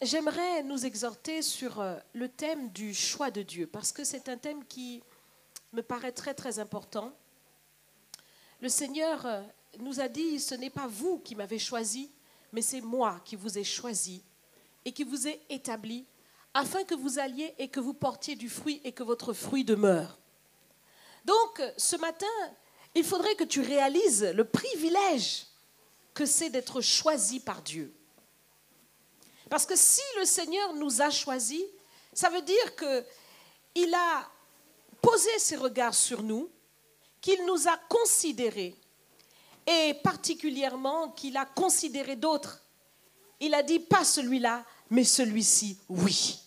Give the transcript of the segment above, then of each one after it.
j'aimerais nous exhorter sur le thème du choix de Dieu, parce que c'est un thème qui me paraît très très important. Le Seigneur nous a dit, ce n'est pas vous qui m'avez choisi, mais c'est moi qui vous ai choisi et qui vous ai établi, afin que vous alliez et que vous portiez du fruit et que votre fruit demeure. Donc, ce matin, il faudrait que tu réalises le privilège que c'est d'être choisi par Dieu. Parce que si le Seigneur nous a choisis, ça veut dire qu'il a posé ses regards sur nous, qu'il nous a considérés, et particulièrement qu'il a considéré d'autres. Il a dit, pas celui-là, mais celui-ci, oui.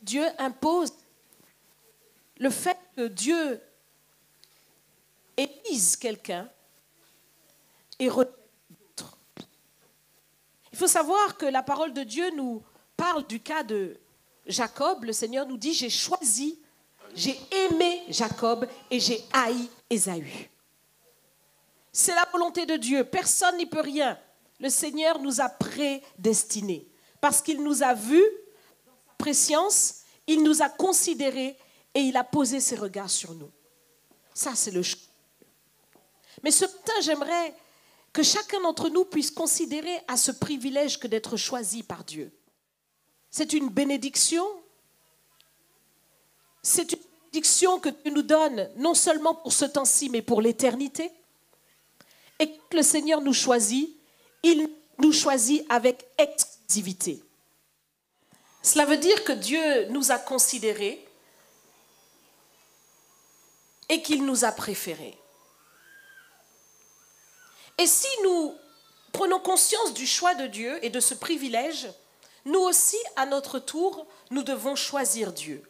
Dieu impose le fait que Dieu élise quelqu'un et rejette d'autres. Il faut savoir que la parole de Dieu nous parle du cas de Jacob. Le Seigneur nous dit, j'ai choisi, j'ai aimé Jacob et j'ai haï Ésaü. C'est la volonté de Dieu, personne n'y peut rien. Le Seigneur nous a prédestinés parce qu'il nous a vus dans sa préscience, il nous a considérés et il a posé ses regards sur nous. Ça, c'est le choix. Mais ce matin, j'aimerais que chacun d'entre nous puisse considérer à ce privilège que d'être choisi par Dieu. C'est une bénédiction. C'est une bénédiction que Dieu nous donne, non seulement pour ce temps-ci, mais pour l'éternité. Et quand le Seigneur nous choisit, il nous choisit avec exclusivité. Cela veut dire que Dieu nous a considérés et qu'il nous a préférés. Et si nous prenons conscience du choix de Dieu et de ce privilège, nous aussi, à notre tour, nous devons choisir Dieu.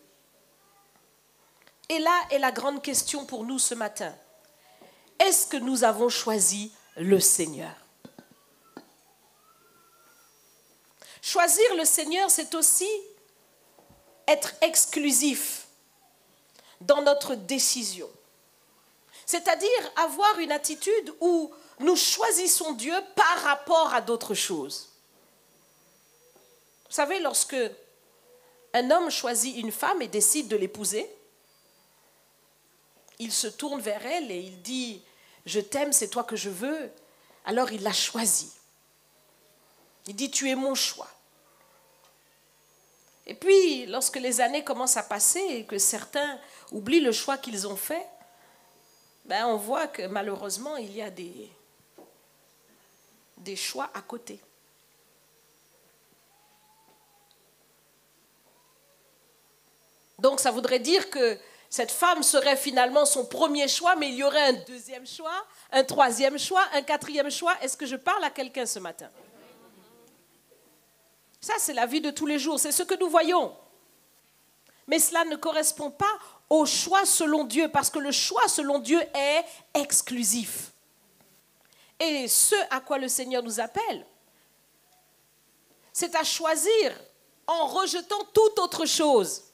Et là est la grande question pour nous ce matin. Est-ce que nous avons choisi le Seigneur ? Choisir le Seigneur, c'est aussi être exclusif dans notre décision. C'est-à-dire avoir une attitude où nous choisissons Dieu par rapport à d'autres choses. Vous savez, lorsque un homme choisit une femme et décide de l'épouser, il se tourne vers elle et il dit « Je t'aime, c'est toi que je veux ». Alors il l'a choisie. Il dit « Tu es mon choix ». Et puis, lorsque les années commencent à passer et que certains oublient le choix qu'ils ont fait, on voit que malheureusement, il y a des choix à côté. Donc, ça voudrait dire que cette femme serait finalement son premier choix, mais il y aurait un deuxième choix, un troisième choix, un quatrième choix. Est-ce que je parle à quelqu'un ce matin ? Ça, c'est la vie de tous les jours, c'est ce que nous voyons. Mais cela ne correspond pas au choix selon Dieu, parce que le choix selon Dieu est exclusif. Et ce à quoi le Seigneur nous appelle, c'est à choisir en rejetant toute autre chose.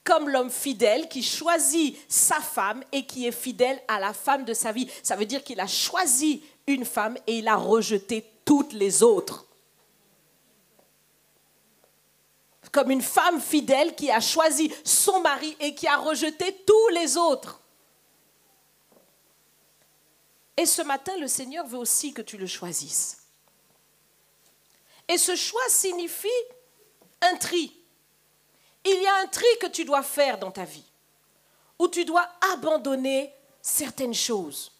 Comme l'homme fidèle qui choisit sa femme et qui est fidèle à la femme de sa vie. Ça veut dire qu'il a choisi une femme et il a rejeté toutes les autres. Comme une femme fidèle qui a choisi son mari et qui a rejeté tous les autres. Et ce matin, le Seigneur veut aussi que tu le choisisses. Et ce choix signifie un tri. Il y a un tri que tu dois faire dans ta vie, où tu dois abandonner certaines choses,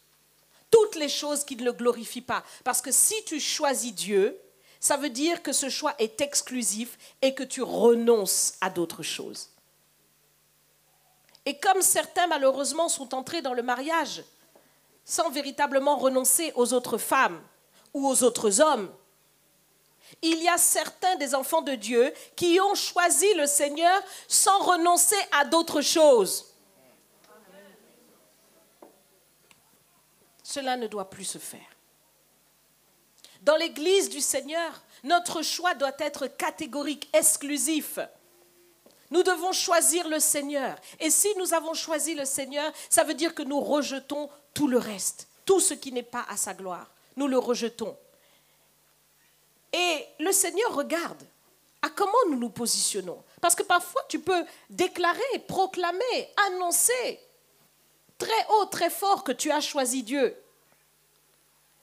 toutes les choses qui ne le glorifient pas. Parce que si tu choisis Dieu, ça veut dire que ce choix est exclusif et que tu renonces à d'autres choses. Et comme certains, malheureusement, sont entrés dans le mariage sans véritablement renoncer aux autres femmes ou aux autres hommes, il y a certains des enfants de Dieu qui ont choisi le Seigneur sans renoncer à d'autres choses. Cela ne doit plus se faire. Dans l'Église du Seigneur, notre choix doit être catégorique, exclusif. Nous devons choisir le Seigneur. Et si nous avons choisi le Seigneur, ça veut dire que nous rejetons tout le reste, tout ce qui n'est pas à sa gloire. Nous le rejetons. Et le Seigneur regarde à comment nous nous positionnons. Parce que parfois, tu peux déclarer, proclamer, annoncer très haut, très fort que tu as choisi Dieu.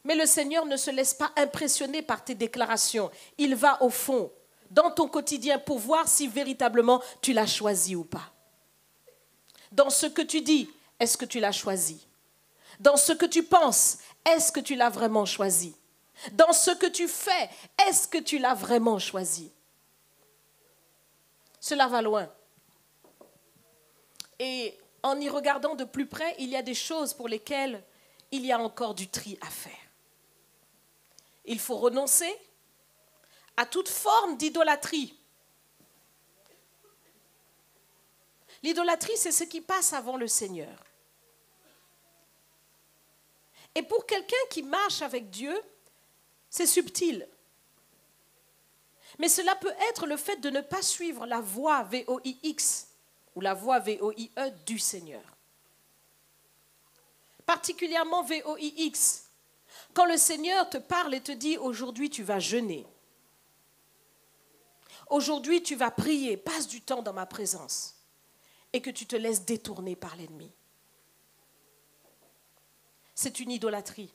Mais le Seigneur ne se laisse pas impressionner par tes déclarations. Il va au fond, dans ton quotidien, pour voir si véritablement tu l'as choisi ou pas. Dans ce que tu dis, est-ce que tu l'as choisi? Dans ce que tu penses, est-ce que tu l'as vraiment choisi? Dans ce que tu fais, est-ce que tu l'as vraiment choisi? Cela va loin. Et en y regardant de plus près, il y a des choses pour lesquelles il y a encore du tri à faire. Il faut renoncer à toute forme d'idolâtrie. L'idolâtrie, c'est ce qui passe avant le Seigneur. Et pour quelqu'un qui marche avec Dieu, c'est subtil. Mais cela peut être le fait de ne pas suivre la voie VOIX ou la voie VOIE du Seigneur. Particulièrement VOIX. Quand le Seigneur te parle et te dit « Aujourd'hui, tu vas jeûner. Aujourd'hui, tu vas prier. Passe du temps dans ma présence. » Et que tu te laisses détourner par l'ennemi. C'est une idolâtrie.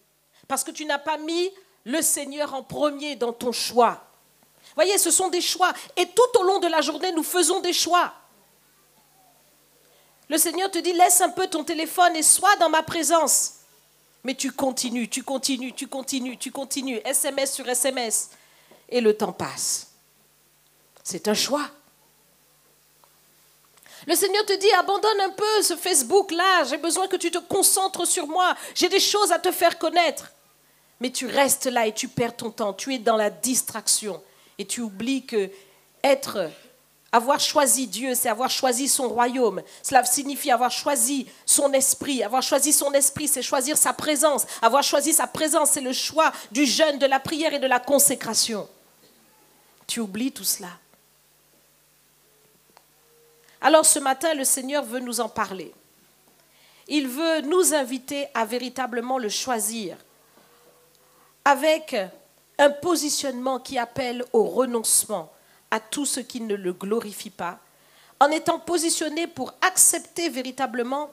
Parce que tu n'as pas mis le Seigneur en premier dans ton choix. Voyez, ce sont des choix. Et tout au long de la journée, nous faisons des choix. Le Seigneur te dit, laisse un peu ton téléphone et sois dans ma présence. Mais tu continues, SMS sur SMS. Et le temps passe. C'est un choix. Le Seigneur te dit, abandonne un peu ce Facebook-là. J'ai besoin que tu te concentres sur moi. J'ai des choses à te faire connaître. Mais tu restes là et tu perds ton temps. Tu es dans la distraction. Et tu oublies que avoir choisi Dieu, c'est avoir choisi son royaume. Cela signifie avoir choisi son esprit. Avoir choisi son esprit, c'est choisir sa présence. Avoir choisi sa présence, c'est le choix du jeûne, de la prière et de la consécration. Tu oublies tout cela. Alors ce matin, le Seigneur veut nous en parler. Il veut nous inviter à véritablement le choisir avec un positionnement qui appelle au renoncement à tout ce qui ne le glorifie pas, en étant positionné pour accepter véritablement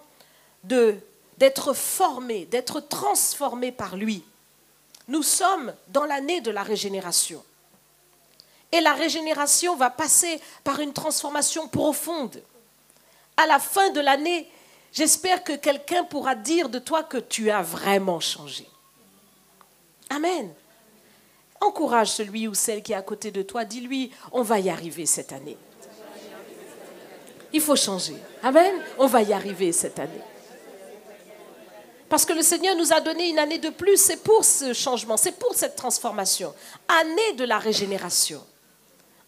d'être formé, d'être transformé par lui. Nous sommes dans l'année de la régénération. Et la régénération va passer par une transformation profonde. À la fin de l'année, j'espère que quelqu'un pourra dire de toi que tu as vraiment changé. Amen. Encourage celui ou celle qui est à côté de toi. Dis-lui, on va y arriver cette année. Il faut changer. Amen. On va y arriver cette année. Parce que le Seigneur nous a donné une année de plus. C'est pour ce changement, c'est pour cette transformation. Année de la régénération.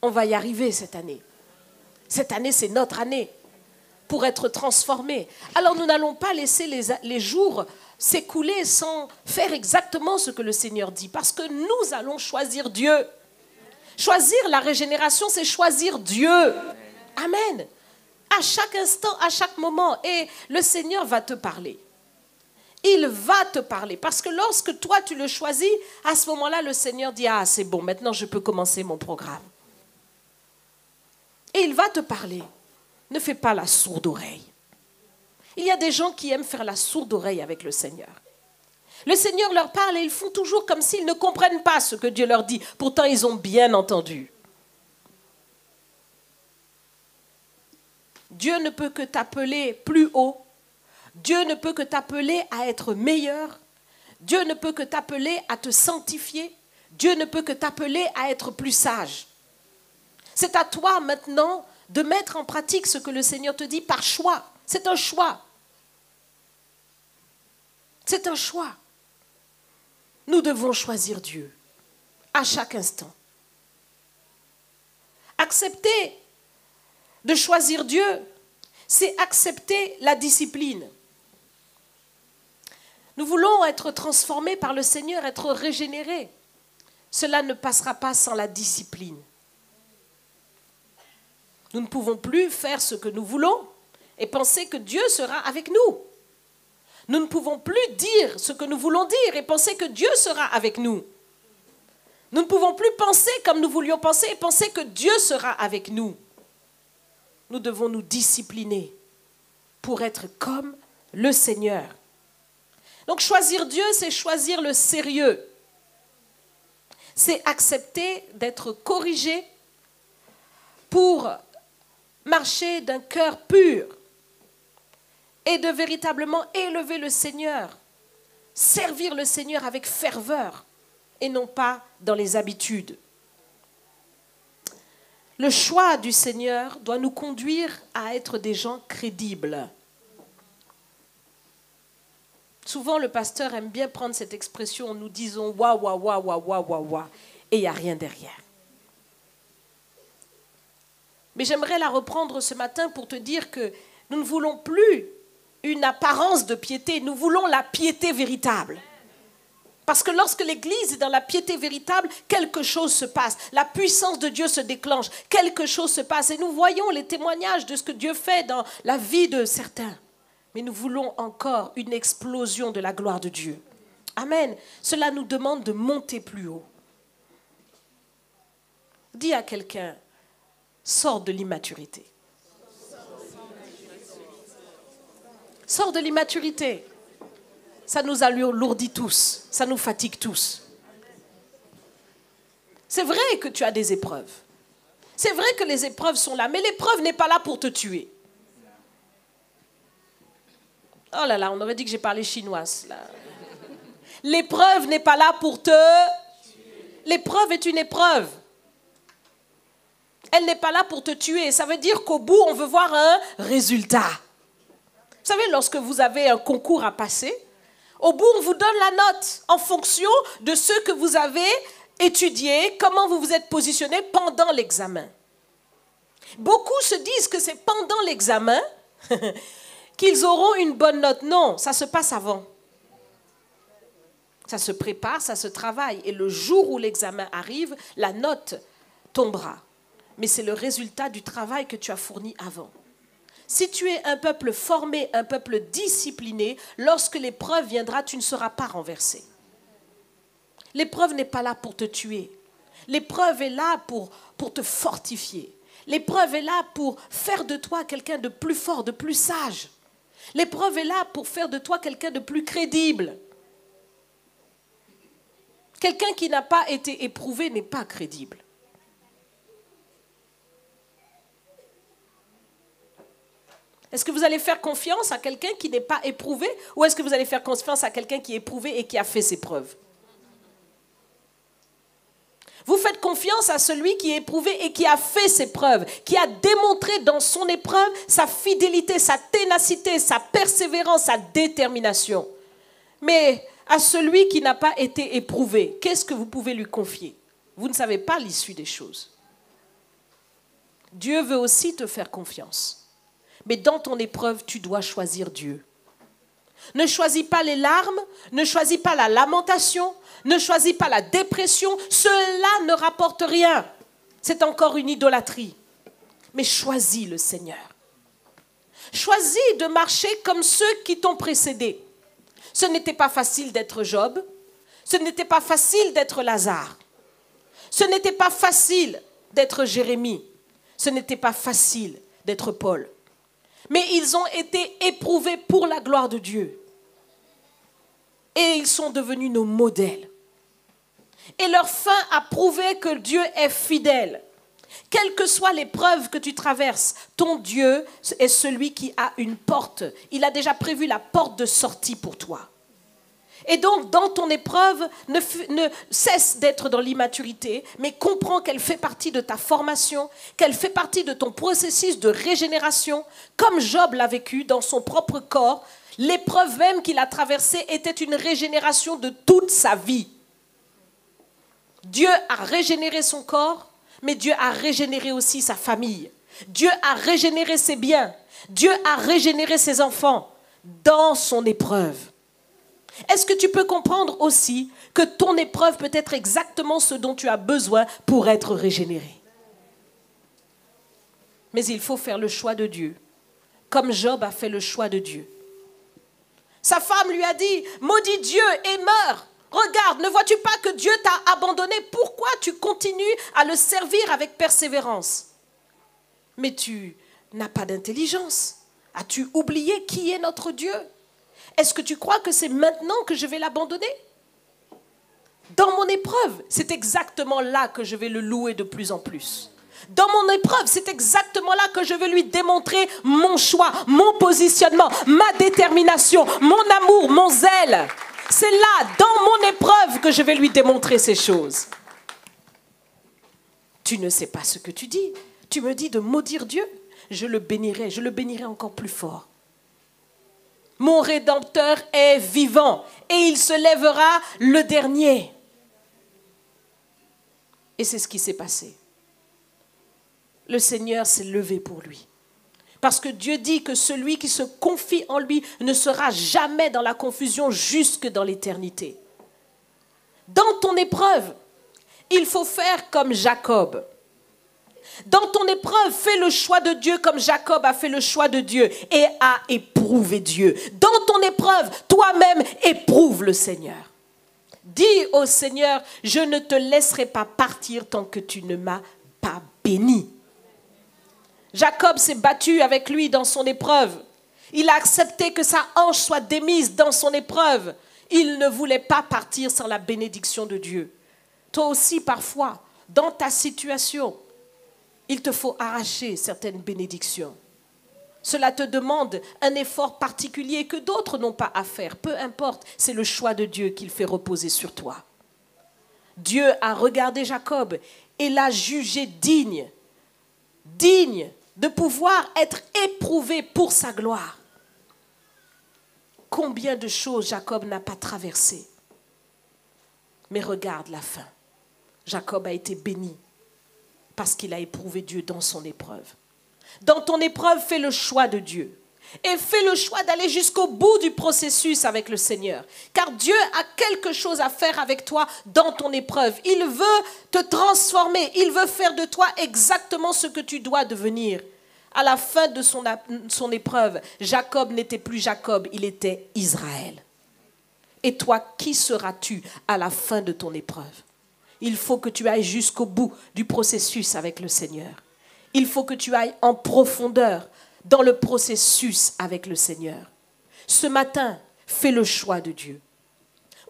On va y arriver cette année. Cette année, c'est notre année pour être transformés. Alors nous n'allons pas laisser les jours s'écouler sans faire exactement ce que le Seigneur dit. Parce que nous allons choisir Dieu. Choisir la régénération, c'est choisir Dieu. Amen. À chaque instant, à chaque moment. Et le Seigneur va te parler. Il va te parler. Parce que lorsque toi, tu le choisis, à ce moment-là, le Seigneur dit, ah, c'est bon, maintenant je peux commencer mon programme. Et il va te parler. Ne fais pas la sourde oreille. Il y a des gens qui aiment faire la sourde oreille avec le Seigneur. Le Seigneur leur parle et ils font toujours comme s'ils ne comprennent pas ce que Dieu leur dit. Pourtant, ils ont bien entendu. Dieu ne peut que t'appeler plus haut. Dieu ne peut que t'appeler à être meilleur. Dieu ne peut que t'appeler à te sanctifier. Dieu ne peut que t'appeler à être plus sage. C'est à toi maintenant de mettre en pratique ce que le Seigneur te dit par choix. C'est un choix. C'est un choix. Nous devons choisir Dieu à chaque instant. Accepter de choisir Dieu, c'est accepter la discipline. Nous voulons être transformés par le Seigneur, être régénérés. Cela ne passera pas sans la discipline. Nous ne pouvons plus faire ce que nous voulons et penser que Dieu sera avec nous. Nous ne pouvons plus dire ce que nous voulons dire et penser que Dieu sera avec nous. Nous ne pouvons plus penser comme nous voulions penser et penser que Dieu sera avec nous. Nous devons nous discipliner pour être comme le Seigneur. Donc choisir Dieu, c'est choisir le sérieux. C'est accepter d'être corrigé pour marcher d'un cœur pur et de véritablement élever le Seigneur, servir le Seigneur avec ferveur et non pas dans les habitudes. Le choix du Seigneur doit nous conduire à être des gens crédibles. Souvent, le pasteur aime bien prendre cette expression, nous disons « wa, wa, wa, wa, wa, wa, wa » et il n'y a rien derrière. Mais j'aimerais la reprendre ce matin pour te dire que nous ne voulons plus une apparence de piété, nous voulons la piété véritable. Parce que lorsque l'Église est dans la piété véritable, quelque chose se passe. La puissance de Dieu se déclenche, quelque chose se passe. Et nous voyons les témoignages de ce que Dieu fait dans la vie de certains. Mais nous voulons encore une explosion de la gloire de Dieu. Amen. Cela nous demande de monter plus haut. Dis à quelqu'un, sors de l'immaturité. Sors de l'immaturité. Ça nous alourdit tous, ça nous fatigue tous. C'est vrai que tu as des épreuves. C'est vrai que les épreuves sont là, mais l'épreuve n'est pas là pour te tuer. Oh là là, on aurait dit que j'ai parlé chinoise. Là. L'épreuve n'est pas là pour te... L'épreuve est une épreuve. Elle n'est pas là pour te tuer. Ça veut dire qu'au bout, on veut voir un résultat. Vous savez, lorsque vous avez un concours à passer, au bout, on vous donne la note en fonction de ce que vous avez étudié, comment vous vous êtes positionné pendant l'examen. Beaucoup se disent que c'est pendant l'examen qu'ils auront une bonne note. Non, ça se passe avant. Ça se prépare, ça se travaille. Et le jour où l'examen arrive, la note tombera. Mais c'est le résultat du travail que tu as fourni avant. Si tu es un peuple formé, un peuple discipliné, lorsque l'épreuve viendra, tu ne seras pas renversé. L'épreuve n'est pas là pour te tuer. L'épreuve est là pour te fortifier. L'épreuve est là pour faire de toi quelqu'un de plus fort, de plus sage. L'épreuve est là pour faire de toi quelqu'un de plus crédible. Quelqu'un qui n'a pas été éprouvé n'est pas crédible. Est-ce que vous allez faire confiance à quelqu'un qui n'est pas éprouvé ou est-ce que vous allez faire confiance à quelqu'un qui est éprouvé et qui a fait ses preuves? Vous faites confiance à celui qui est éprouvé et qui a fait ses preuves, qui a démontré dans son épreuve sa fidélité, sa ténacité, sa persévérance, sa détermination. Mais à celui qui n'a pas été éprouvé, qu'est-ce que vous pouvez lui confier? Vous ne savez pas l'issue des choses. Dieu veut aussi te faire confiance. Mais dans ton épreuve, tu dois choisir Dieu. Ne choisis pas les larmes, ne choisis pas la lamentation, ne choisis pas la dépression. Cela ne rapporte rien. C'est encore une idolâtrie. Mais choisis le Seigneur. Choisis de marcher comme ceux qui t'ont précédé. Ce n'était pas facile d'être Job. Ce n'était pas facile d'être Lazare. Ce n'était pas facile d'être Jérémie. Ce n'était pas facile d'être Paul. Mais ils ont été éprouvés pour la gloire de Dieu. Et ils sont devenus nos modèles. Et leur fin a prouvé que Dieu est fidèle. Quelle que soit l'épreuve que tu traverses, ton Dieu est celui qui a une porte. Il a déjà prévu la porte de sortie pour toi. Et donc, dans ton épreuve, ne cesse d'être dans l'immaturité, mais comprends qu'elle fait partie de ta formation, qu'elle fait partie de ton processus de régénération, comme Job l'a vécu dans son propre corps. L'épreuve même qu'il a traversée était une régénération de toute sa vie. Dieu a régénéré son corps, mais Dieu a régénéré aussi sa famille. Dieu a régénéré ses biens. Dieu a régénéré ses enfants dans son épreuve. Est-ce que tu peux comprendre aussi que ton épreuve peut être exactement ce dont tu as besoin pour être régénéré? Mais il faut faire le choix de Dieu, comme Job a fait le choix de Dieu. Sa femme lui a dit « Maudis Dieu et meurs !» Regarde, ne vois-tu pas que Dieu t'a abandonné? Pourquoi tu continues à le servir avec persévérance? Mais tu n'as pas d'intelligence. As-tu oublié qui est notre Dieu? Est-ce que tu crois que c'est maintenant que je vais l'abandonner? Dans mon épreuve, c'est exactement là que je vais le louer de plus en plus. Dans mon épreuve, c'est exactement là que je vais lui démontrer mon choix, mon positionnement, ma détermination, mon amour, mon zèle. C'est là, dans mon épreuve, que je vais lui démontrer ces choses. Tu ne sais pas ce que tu dis. Tu me dis de maudire Dieu. Je le bénirai encore plus fort. Mon Rédempteur est vivant et il se lèvera le dernier. Et c'est ce qui s'est passé. Le Seigneur s'est levé pour lui. Parce que Dieu dit que celui qui se confie en lui ne sera jamais dans la confusion jusque dans l'éternité. Dans ton épreuve, il faut faire comme Jacob. Dans ton épreuve, fais le choix de Dieu comme Jacob a fait le choix de Dieu et a éprouvé Dieu. Dans ton épreuve, toi-même, éprouve le Seigneur. Dis au Seigneur, je ne te laisserai pas partir tant que tu ne m'as pas béni. Jacob s'est battu avec lui dans son épreuve. Il a accepté que sa hanche soit démise dans son épreuve. Il ne voulait pas partir sans la bénédiction de Dieu. Toi aussi, parfois, dans ta situation, il te faut arracher certaines bénédictions. Cela te demande un effort particulier que d'autres n'ont pas à faire. Peu importe, c'est le choix de Dieu qu'il fait reposer sur toi. Dieu a regardé Jacob et l'a jugé digne de pouvoir être éprouvé pour sa gloire. Combien de choses Jacob n'a pas traversées. Mais regarde la fin. Jacob a été béni parce qu'il a éprouvé Dieu dans son épreuve. Dans ton épreuve, fais le choix de Dieu. Et fais le choix d'aller jusqu'au bout du processus avec le Seigneur. Car Dieu a quelque chose à faire avec toi dans ton épreuve. Il veut te transformer. Il veut faire de toi exactement ce que tu dois devenir. À la fin de son épreuve, Jacob n'était plus Jacob, il était Israël. Et toi, qui seras-tu à la fin de ton épreuve? Il faut que tu ailles jusqu'au bout du processus avec le Seigneur. Il faut que tu ailles en profondeur dans le processus avec le Seigneur. Ce matin, fais le choix de Dieu.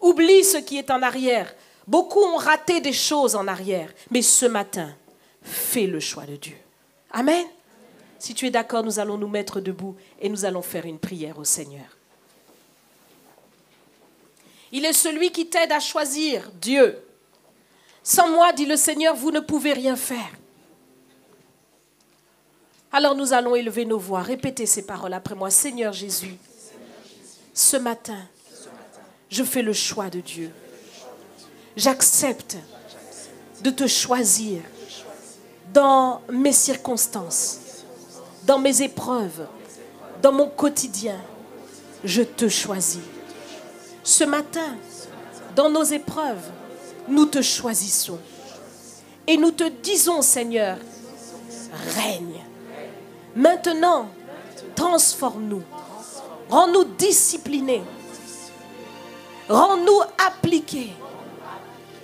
Oublie ce qui est en arrière. Beaucoup ont raté des choses en arrière. Mais ce matin, fais le choix de Dieu. Amen. Si tu es d'accord, nous allons nous mettre debout et nous allons faire une prière au Seigneur. Il est celui qui t'aide à choisir Dieu. Sans moi, dit le Seigneur, vous ne pouvez rien faire. Alors nous allons élever nos voix. Répétez ces paroles après moi. Seigneur Jésus, ce matin, je fais le choix de Dieu. J'accepte de te choisir dans mes circonstances, dans mes épreuves, dans mon quotidien. Je te choisis. Ce matin, dans nos épreuves, nous te choisissons. Et nous te disons, Seigneur, règne. Maintenant, transforme-nous. Rends-nous disciplinés. Rends-nous appliqués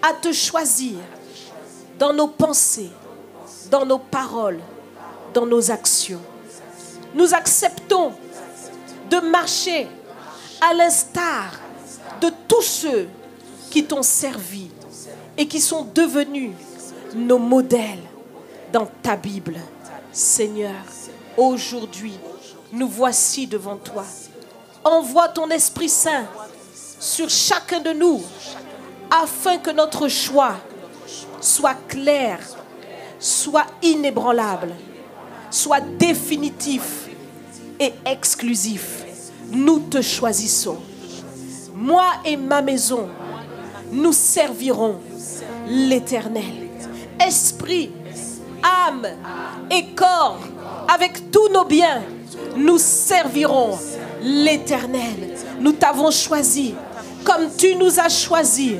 à te choisir dans nos pensées, dans nos paroles, dans nos actions. Nous acceptons de marcher à l'instar de tous ceux qui t'ont servi et qui sont devenus nos modèles dans ta Bible. Seigneur, aujourd'hui, nous voici devant toi. Envoie ton Esprit Saint sur chacun de nous afin que notre choix soit clair, soit inébranlable, soit définitif et exclusif. Nous te choisissons. Moi et ma maison, nous servirons l'Éternel. Esprit, âme et corps, avec tous nos biens, nous servirons l'Éternel. Nous t'avons choisi comme tu nous as choisis.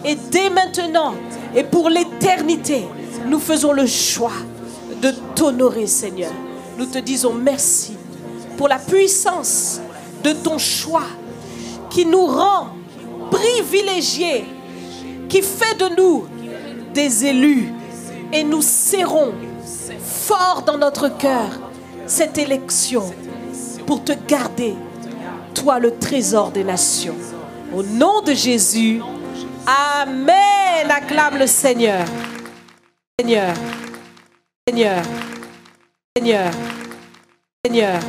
Et dès maintenant et pour l'éternité, nous faisons le choix de t'honorer, Seigneur. Nous te disons merci pour la puissance de ton choix qui nous rend privilégié qui fait de nous des élus. Et nous serrons fort dans notre cœur cette élection pour te garder, toi le trésor des nations. Au nom de Jésus, Amen. Acclame le Seigneur. Seigneur, Seigneur, Seigneur, Seigneur.